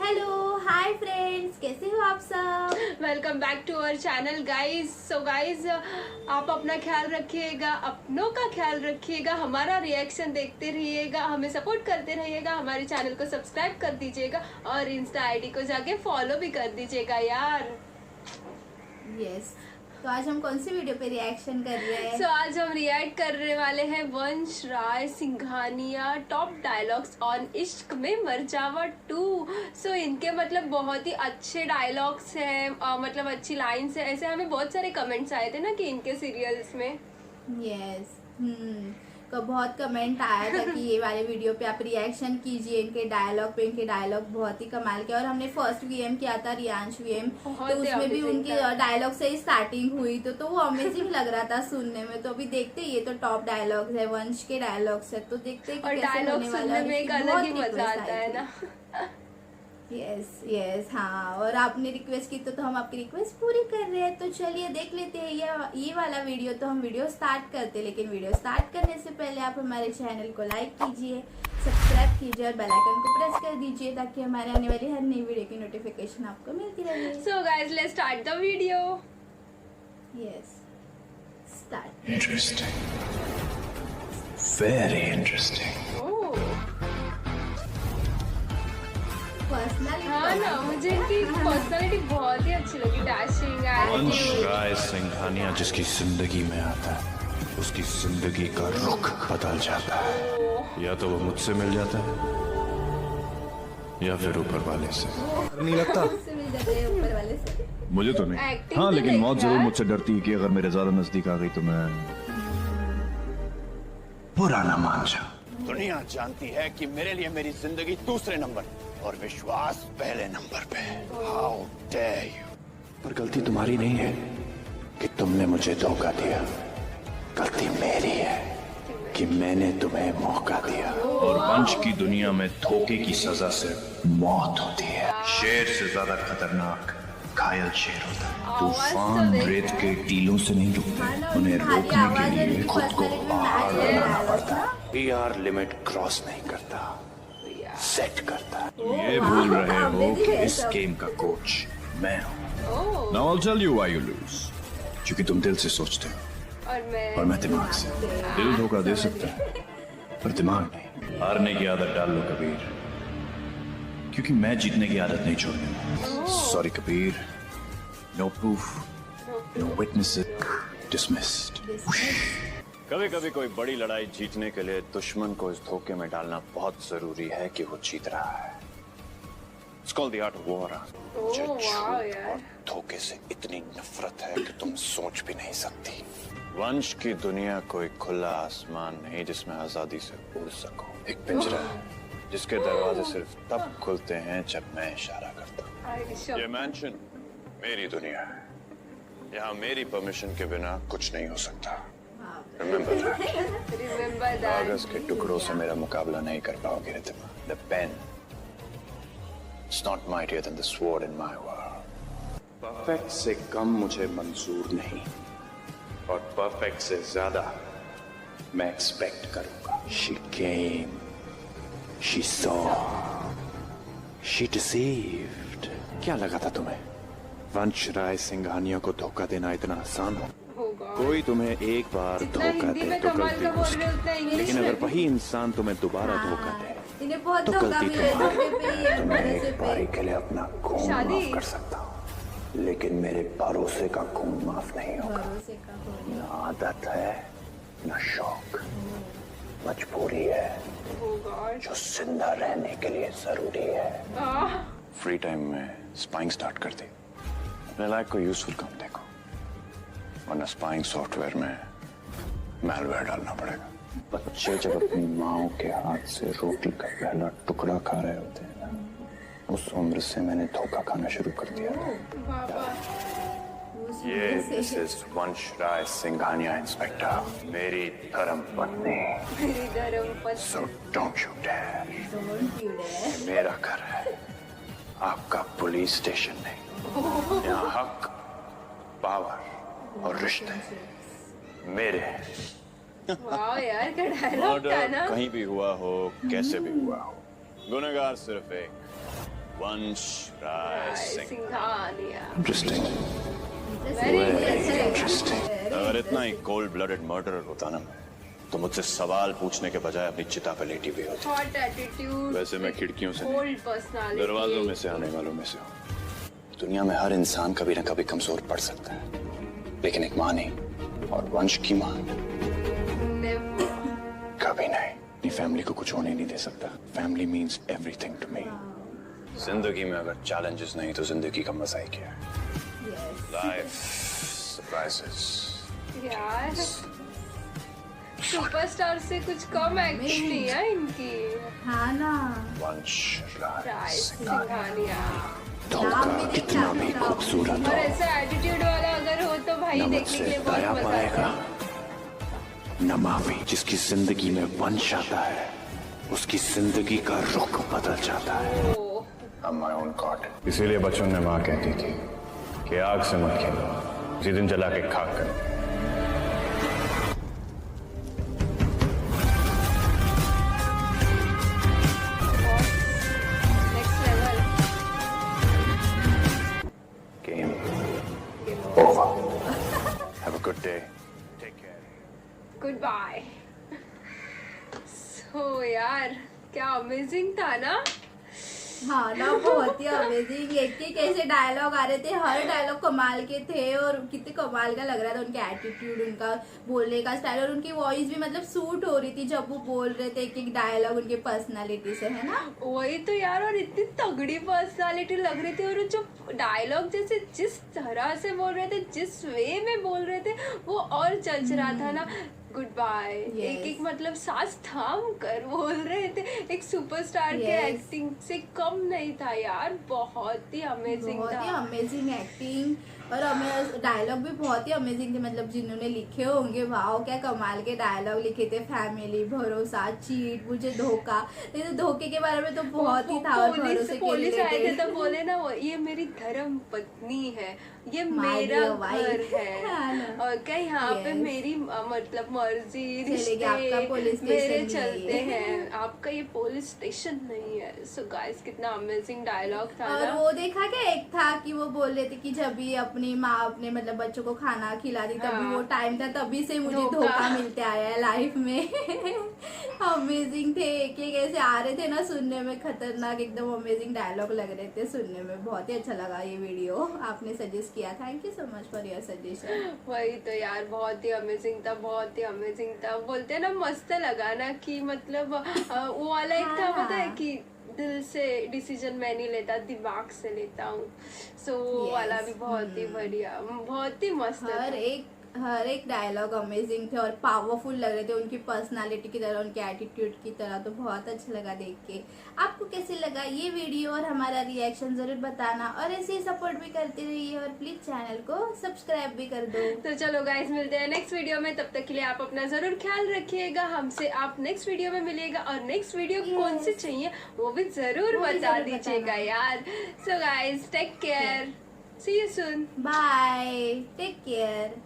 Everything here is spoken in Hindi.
हेलो हाय फ्रेंड्स, कैसे हो आप सब। Welcome back to our channel guys. So guys, आप अपना ख्याल रखिएगा, अपनों का ख्याल रखिएगा, हमारा रिएक्शन देखते रहिएगा, हमें सपोर्ट करते रहिएगा, हमारे चैनल को सब्सक्राइब कर दीजिएगा और इंस्टा आईडी को जाके फॉलो भी कर दीजिएगा यार। यस, तो आज हम कौन सी वीडियो पे रिएक्शन कर रहे हैं। आज हम रिएक्ट करने वाले हैं वंश Rai Singhania top dialogues on इश्क में मरजावा 2। इनके मतलब बहुत ही अच्छे डायलॉग्स हैं, मतलब अच्छी लाइन्स है। ऐसे हमें बहुत सारे कमेंट्स आए थे ना कि इनके सीरियल्स में यस तो बहुत कमेंट आया था कि ये वाले वीडियो पे आप रिएक्शन कीजिए इनके डायलॉग पे। इनके डायलॉग बहुत ही कमाल के, और हमने फर्स्ट वीएम किया था रियांश वीएम, तो उसमें भी उनके डायलॉग से ही स्टार्टिंग हुई, तो वो अमेजिंग लग रहा था सुनने में। तो अभी देखते ये तो टॉप डायलॉग्स है, वंश के डायलॉग्स है, तो देखते हैं कि कैसे होने वाला है। में एक अलग ही मजा आता है ना। यस हाँ, और आपने रिक्वेस्ट की तो हम आपकी रिक्वेस्ट पूरी कर रहे हैं। तो चलिए देख लेते हैं ये वाला वीडियो। तो हम वीडियो स्टार्ट करते हैं, लेकिन वीडियो स्टार्ट करने से पहले आप हमारे चैनल को लाइक कीजिए, सब्सक्राइब कीजिए और बेल आइकन को प्रेस कर दीजिए, ताकि हमारे आने वाली हर नई वीडियो की नोटिफिकेशन आपको मिलती रहे। So guys, let's start the video. Yes, start. Interesting, very interesting. हाँ ना, मुझे इनकी पर्सनालिटी बहुत ही अच्छी लगी। डैशिंग वंश राय सिंघानिया जिसकी जिंदगी में आता है, उसकी जिंदगी का रुख बदल जाता है। या तो वो मुझसे मिल जाता है या फिर ऊपर वाले से। नहीं लगता मिल जाते हैं ऊपर वाले से। मुझे तो नहीं। हाँ, लेकिन मौत जरूर मुझसे डरती है कि अगर मेरे ज्यादा नजदीक आ गई तो मैं पुराना मान जाऊं। दुनिया जानती है कि मेरे लिए मेरी जिंदगी दूसरे नंबर और विश्वास पहले नंबर पे। How dare you. पर गलती तुम्हारी नहीं है कि तुमने मुझे धोखा दिया, गलती मेरी है कि मैंने तुम्हें मौका दिया। और वंश की दुनिया में धोखे की सजा से मौत होती है। शेर से ज्यादा खतरनाक घायल शेर होता है। तूफान रेत के टीलों से नहीं रुकते, उन्हें रोकने के लिए खुद को पहाड़ बनाना पड़ता है। पीआर लिमिट क्रॉस नहीं करता, सेट करता है। ये भूल रहे हो कि इस गेम का कोच मैं हूँ। Now I'll tell you why you lose. क्योंकि तुम दिल से सोचते हो और मैं दिमाग से। दिल धोखा दे सकता है पर दिमाग नहीं। हारने की आदत डाल लो कबीर, क्योंकि मैं जीतने की आदत नहीं छोड़ने। Sorry Kabir, no proof, no witnesses, dismissed. कभी कभी कोई बड़ी लड़ाई जीतने के लिए दुश्मन को इस धोखे में डालना बहुत जरूरी है कि वो जीत रहा है। It's called the art of war. मुझे झूठ और धोखे से इतनी नफरत है कि तुम सोच भी नहीं सकती। वंश की दुनिया कोई खुला आसमान नहीं जिसमें आजादी से उड़ सको। एक पिंजरा है जिसके दरवाजे सिर्फ तब खुलते हैं जब मैं इशारा करता हूँ। ये मैंशन मेरी दुनिया है, यहाँ मेरी परमिशन के बिना कुछ नहीं हो सकता। Remember that. कागज के टुकड़ों से मेरा मुकाबला नहीं कर पाओगे रितिमा। The pen, it's not mightier than the sword in my world. Perfect से कम मुझे मंजूर नहीं, और perfect से ज्यादा मैं expect करूंगा। She came, she saw, she deceived. क्या लगा था तुम्हें वंश राय सिंघानिया को धोखा देना इतना आसान हो? कोई तुम्हें एक बार धोखा दे तो गलती उसकी, लेकिन अगर वही इंसान तुम्हें दोबारा धोखा दे तो गलती तुम्हारी। मैं एक बारी के लिए अपना खून माफ कर सकता हूँ, लेकिन मेरे भरोसे का खून माफ नहीं होगा। न आदत है न शौक, मजबूरी है जो जिंदा रहने के लिए जरूरी है। फ्री टाइम में स्पाइंग स्टार्ट कर दी, अपने लाइफ को यूजफुल काम देखो, वरना स्पाइंग सॉफ्टवेयर में मैलवेयर डालना पड़ेगा। बच्चे जब अपनी माँ के हाथ से रोटी का पहला टुकड़ा खा रहे होते हैं ना, उस उम्र से मैंने धोखा खाना शुरू कर दिया था। ये मिसेस वंश राय सिंघानिया इंस्पेक्टर, मेरी धर्म पत्नी। So don't you dare. मेरा घर है, आपका पुलिस स्टेशन नहीं। यहाँ हक, पावर और रिश्ते मेरे हैं। वाह यार, क्या डायलॉग था ना। कहीं भी हुआ हो, कैसे भी हुआ हो, गुनहगार सिर्फ एक, Vansh Rai Singhania. Interesting, Very interesting. अगर इतना ही कोल्ड ब्लडेड मर्डरर होता ना तो मुझसे सवाल पूछने के बजाय अपनी चिता पे लेटी हुई होती। हॉट एटीट्यूड, वैसे मैं खिड़कियों से नहीं, कोल्ड पर्सनालिटी, दरवाजों में से आने वालों में से हूँ। दुनिया में हर इंसान कभी ना कभी कमजोर पड़ सकता है, लेकिन एक माँ नहीं, और वंश की माँ कभी नहीं। अपनी फैमिली को कुछ होने नहीं दे सकता। Family means everything to me. जिंदगी में अगर चैलेंजेस नहीं तो जिंदगी का मजा ही क्या है। Life surprises. यार सुपरस्टार से कुछ कम एक्टिंग नहीं है इनकी। हाँ ना, वंश राय राय सिंघानिया। सिंघानिया। धोखा कितना भी खूबसूरत और हो, ऐसा एटीट्यूड वाला अगर हो तो भाई न देखने के लिए मुझसे दया बहुत मजा आता पाएगा, है। न माफी। जिसकी जिंदगी में वंश आता है उसकी जिंदगी का रुख बदल जाता है। ओह, I'm my own god। इसीलिए बचपन में माँ कहती थी कि आग से मत खेलो, उसी दिन जला के खाक कर। next level। Game over। Have a good day। Take care। Goodbye. So यार क्या अमेजिंग था ना। हाँ ना, बहुत ही अमेजिंग। एक ऐसे डायलॉग आ रहे थे, हर डायलॉग कमाल के थे और कितने कमाल का लग रहा था। उनका एटीट्यूड, उनका बोलने का स्टाइल और उनकी वॉइस भी मतलब सूट हो रही थी जब वो बोल रहे थे। एक डायलॉग उनके पर्सनालिटी से, है ना। वही तो यार, और इतनी तगड़ी पर्सनालिटी लग रही थी। और जो डायलॉग जैसे जिस तरह से बोल रहे थे, जिस वे में बोल रहे थे, वो और जच रहा था ना। गुड बाय, एक एक मतलब सांस थाम कर बोल रहे थे। एक सुपरस्टार के Yes। एक्टिंग से कम नहीं था यार। बहुत ही अमेजिंग बहुत ही था। अमेजिंग एक्टिंग और डायलॉग भी बहुत ही अमेजिंग थे। मतलब जिन्होंने लिखे होंगे, वाह क्या कमाल के डायलॉग लिखे थे। फैमिली, भरोसा, चीट, मुझे धोखा। नहीं तो धोखे के बारे में तो बहुत ही था। और भरोसे के पुलिस आए थे related। तो बोले ना, वो ये मेरी धर्म पत्नी है, ये My मेरा dear घर wife। हाँ है, ना। और क्या यहाँ पे Yes। मेरी मतलब मर्जी, चलेगी, आपका पुलिस रिश्ते मेरे स्टेशन नहीं चलते है। हैं, आपका ये पुलिस स्टेशन नहीं है। सो गाइस कितना अमेजिंग डायलॉग था और ना। वो देखा क्या, एक था कि वो बोल रहे थे कि जब भी अपनी माँ अपने मतलब बच्चों को खाना खिलाती तभी हाँ। वो टाइम था, तभी से मुझे धोखा। धोखा मिलते आया है लाइफ में। अमेजिंग थे, एक एक ऐसे आ रहे थे ना सुनने में, खतरनाक एकदम अमेजिंग डायलॉग लग रहे थे सुनने में। बहुत ही अच्छा लगा ये वीडियो, आपने सजेस्ट किया। Thank you so much for your suggestion. वही तो यार, बहुत ही अमेजिंग था, बहुत ही अमेजिंग था। बोलते हैं ना, मस्त लगा ना कि मतलब वो वाला एक था, हाँ। पता है कि दिल से डिसीजन मैं नहीं लेता, दिमाग से लेता हूँ। सो वो Yes। वाला भी बहुत ही बढ़िया, बहुत ही मस्त था। हर एक डायलॉग अमेजिंग थे और पावरफुल लग रहे थे, उनकी पर्सनालिटी की तरह, उनके एटीट्यूड की तरह। तो बहुत अच्छा लगा देख के। आपको कैसे लगा ये वीडियो और हमारा रिएक्शन जरूर बताना, और ऐसे ही सपोर्ट भी करते रहिए और प्लीज चैनल को सब्सक्राइब भी कर दो। तो चलो गाइस, मिलते हैं नेक्स्ट वीडियो में। तब तक के लिए आप अपना जरूर ख्याल रखिएगा। हमसे आप नेक्स्ट वीडियो में मिलिएगा, और नेक्स्ट वीडियो Yes। कौन सी चाहिए वो भी जरूर वो भी बता जरूर दीजिएगा बताना। यार। So guys, take care, see you soon. Bye, take care.